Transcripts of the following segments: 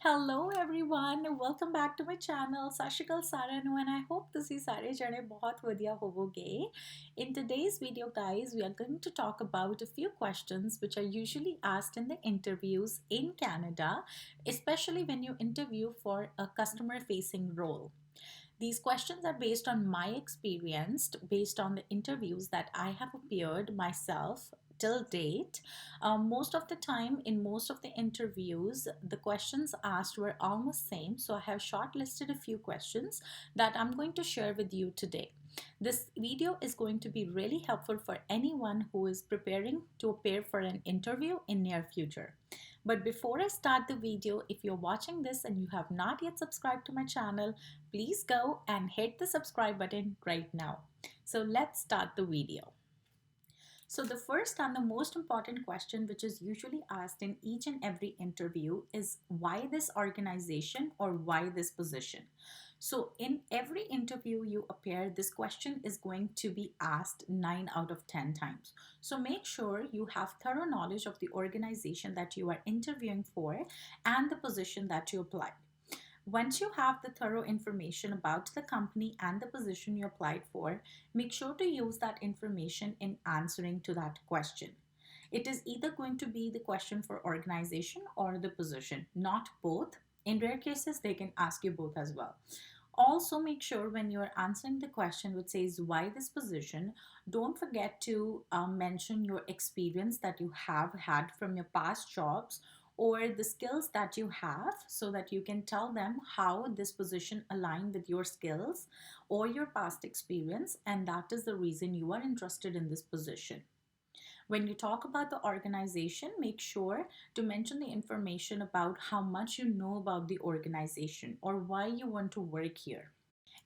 Hello everyone, welcome back to my channel Sashikal Saranu and I hope ਤੁਸੀਂ ਸਾਰੇ ਜਣੇ ਬਹੁਤ ਵਧੀਆ ਹੋਵੋਗੇ. In today's video guys, we are going to talk about a few questions which are usually asked in the interviews in Canada, especially when you interview for a customer facing role. These questions are based on my experience, based on the interviews that I have appeared myself till date. Most of the time, in most of the interviews, the questions asked were almost same. So I have shortlisted a few questions that I'm going to share with you today. This video is going to be really helpful for anyone who is preparing to appear for an interview in near future. But before I start the video, if you're watching this and you have not yet subscribed to my channel, please go and hit the subscribe button right now. So let's start the video. So the first and the most important question which is usually asked in each and every interview is why this organization or why this position? So in every interview you appear, this question is going to be asked 9 out of 10 times. So make sure you have thorough knowledge of the organization that you are interviewing for and the position that you applied. Once you have the thorough information about the company and the position you applied for, make sure to use that information in answering to that question. It is either going to be the question for organization or the position, not both. In rare cases, they can ask you both as well. Also, make sure when you're answering the question which says why this position, don't forget to mention your experience that you have had from your past jobs or the skills that you have so that you can tell them how this position aligns with your skills or your past experience, and that is the reason you are interested in this position. When you talk about the organization, make sure to mention the information about how much you know about the organization or why you want to work here.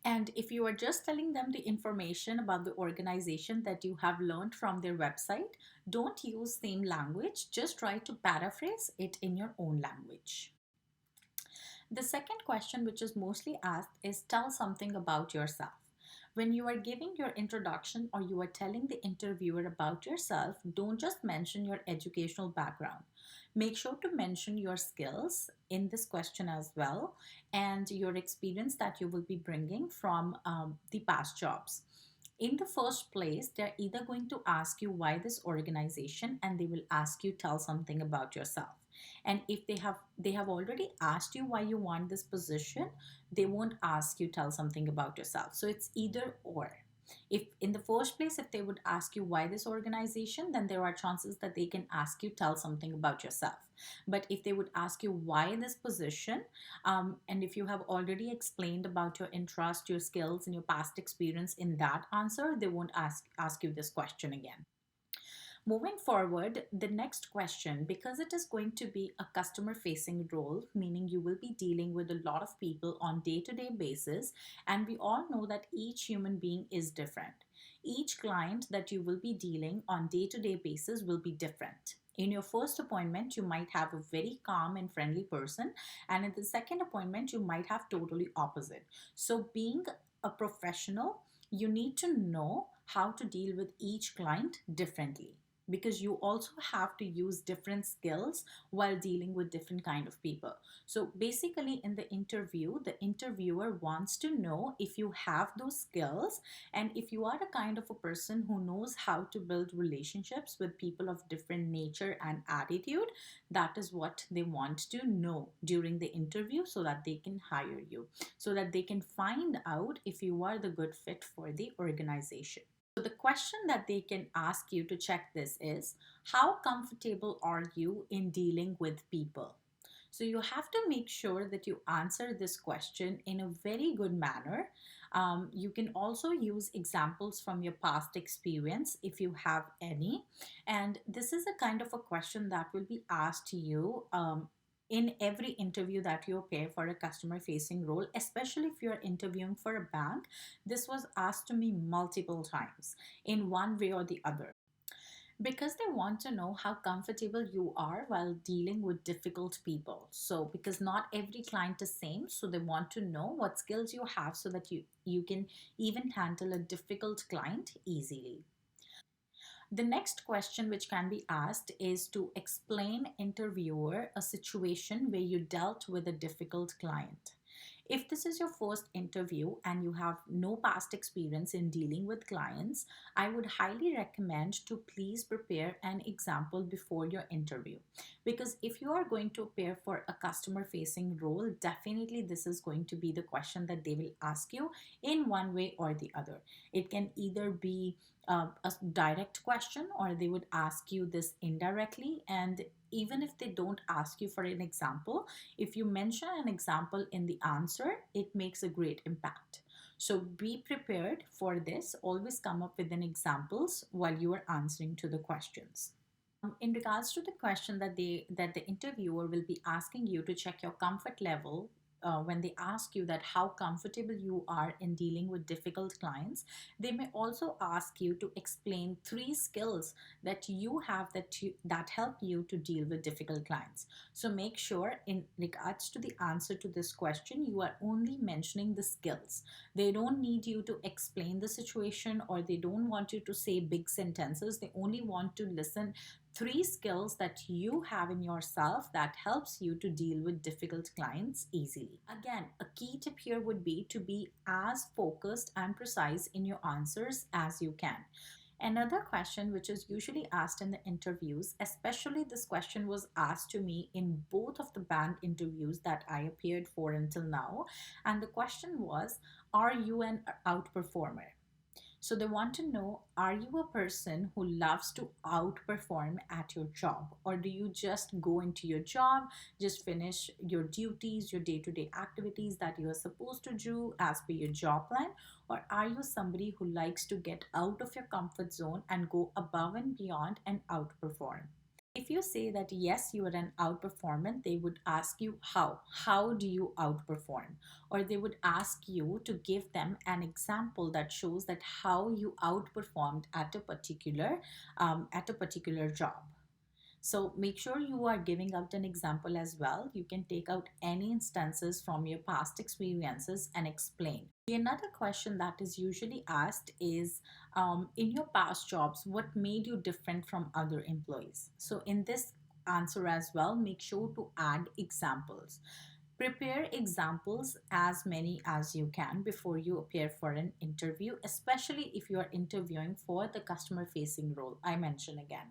And if you are just telling them the information about the organization that you have learned from their website, don't use same language, just try to paraphrase it in your own language. The second question, which is mostly asked, is tell something about yourself. When you are giving your introduction or you are telling the interviewer about yourself, don't just mention your educational background. Make sure to mention your skills in this question as well and your experience that you will be bringing from the past jobs. In the first place, they're either going to ask you why this organization and they will ask you tell something about yourself. And if they have already asked you why you want this position, they won't ask you tell something about yourself. So it's either or. If in the first place, if they would ask you why this organization, then there are chances that they can ask you tell something about yourself. But if they would ask you why this position, and if you have already explained about your interest, your skills, and your past experience in that answer, they won't ask you this question again. Moving forward, the next question, because it is going to be a customer facing role, meaning you will be dealing with a lot of people on day-to-day basis, and we all know that each human being is different. Each client that you will be dealing on day-to-day basis will be different. In your first appointment, you might have a very calm and friendly person, and in the second appointment, you might have totally opposite. So being a professional, you need to know how to deal with each client differently, because you also have to use different skills while dealing with different kind of people. So basically in the interview, the interviewer wants to know if you have those skills and if you are a kind of a person who knows how to build relationships with people of different nature and attitude. That is what they want to know during the interview so that they can hire you, so that they can find out if you are the good fit for the organization. So the question that they can ask you to check this is, how comfortable are you in dealing with people? So you have to make sure that you answer this question in a very good manner. You can also use examples from your past experience if you have any. And this is a kind of a question that will be asked to you in every interview that you appear for a customer facing role, especially if you're interviewing for a bank. This was asked to me multiple times in one way or the other, because they want to know how comfortable you are while dealing with difficult people. So because not every client is same, so they want to know what skills you have so that you can even handle a difficult client easily. The next question which can be asked is to explain interviewer a situation where you dealt with a difficult client. If this is your first interview and you have no past experience in dealing with clients, I would highly recommend to please prepare an example before your interview. Because if you are going to appear for a customer facing role, definitely this is going to be the question that they will ask you in one way or the other. It can either be a direct question or they would ask you this indirectly. And even if they don't ask you for an example, if you mention an example in the answer, it makes a great impact. So be prepared for this. Always come up with an examples while you are answering to the questions. In regards to the question that the interviewer will be asking you to check your comfort level, when they ask you that how comfortable you are in dealing with difficult clients, they may also ask you to explain three skills that you have that help you to deal with difficult clients. So make sure in regards to the answer to this question, you are only mentioning the skills. They don't need you to explain the situation, or they don't want you to say big sentences. They only want to listen three skills that you have in yourself that helps you to deal with difficult clients easily. Again, a key tip here would be to be as focused and precise in your answers as you can. Another question which is usually asked in the interviews, especially this question was asked to me in both of the band interviews that I appeared for until now, and the question was, are you an outperformer? So they want to know, are you a person who loves to outperform at your job? Or do you just go into your job, just finish your duties, your day to day activities that you are supposed to do as per your job plan? Or are you somebody who likes to get out of your comfort zone and go above and beyond and outperform? If you say that yes, you are an outperformer, they would ask you how. How do you outperform? Or they would ask you to give them an example that shows that how you outperformed at a particular job. So make sure you are giving out an example as well. You can take out any instances from your past experiences and explain. Another question that is usually asked is, in your past jobs, what made you different from other employees? So in this answer as well, make sure to add examples. Prepare examples as many as you can before you appear for an interview, especially if you are interviewing for the customer facing role. I mention again,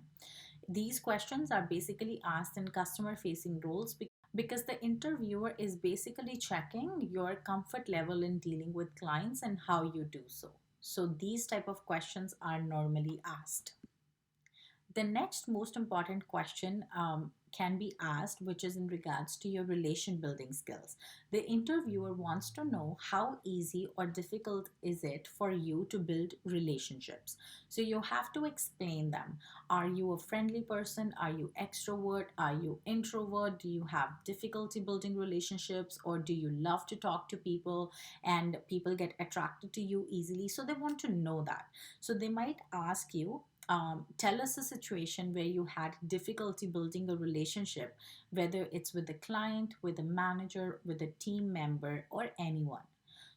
these questions are basically asked in customer facing roles because the interviewer is basically checking your comfort level in dealing with clients and how you do so. So these type of questions are normally asked. The next most important question can be asked, which is in regards to your relation building skills. The interviewer wants to know how easy or difficult is it for you to build relationships. So you have to explain them. Are you a friendly person? Are you extrovert? Are you introvert? Do you have difficulty building relationships, or do you love to talk to people and people get attracted to you easily? So they want to know that. So they might ask you, tell us a situation where you had difficulty building a relationship, whether it's with a client, with a manager, with a team member, or anyone.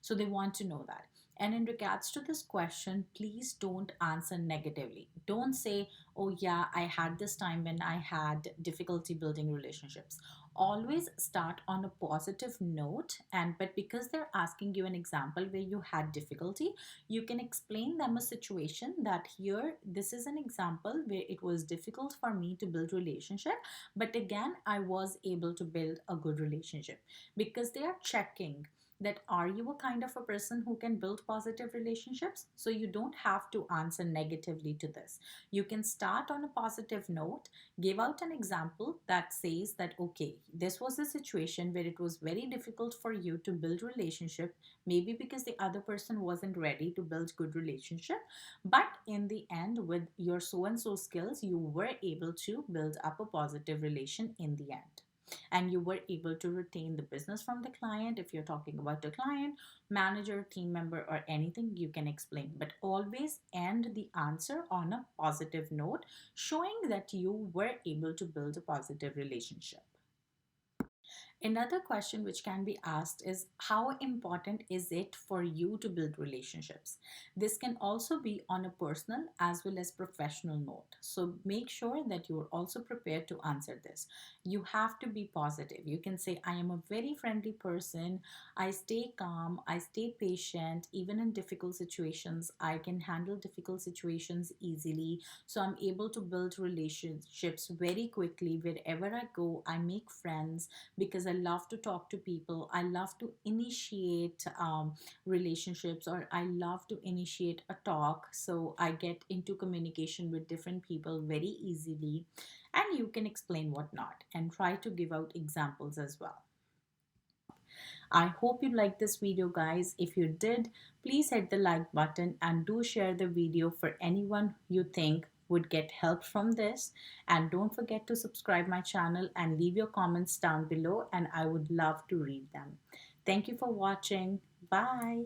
So they want to know that. And in regards to this question, please don't answer negatively. Don't say, oh, yeah, I had this time when I had difficulty building relationships. Always start on a positive note, and but because they're asking you an example where you had difficulty, you can explain them a situation that here this is an example where it was difficult for me to build relationship, but again I was able to build a good relationship, because they are checking that are you a kind of a person who can build positive relationships. So you don't have to answer negatively to this. You can start on a positive note, give out an example that says that okay, this was a situation where it was very difficult for you to build relationship, maybe because the other person wasn't ready to build good relationship, but in the end with your so and so skills you were able to build up a positive relation in the end, and you were able to retain the business from the client. If you're talking about the client, manager, team member, or anything, you can explain, but always end the answer on a positive note, showing that you were able to build a positive relationship. Another question which can be asked is, how important is it for you to build relationships? This can also be on a personal as well as professional note. So make sure that you are also prepared to answer this. You have to be positive. You can say, I am a very friendly person. I stay calm. I stay patient. Even in difficult situations, I can handle difficult situations easily. So I'm able to build relationships very quickly. Wherever I go, I make friends because I love to talk to people. I love to initiate relationships, or I love to initiate a talk. So I get into communication with different people very easily. And you can explain what not and try to give out examples as well. I hope you liked this video, guys. If you did, please hit the like button and do share the video for anyone you think would get help from this. And don't forget to subscribe my channel and leave your comments down below, and I would love to read them. Thank you for watching. Bye.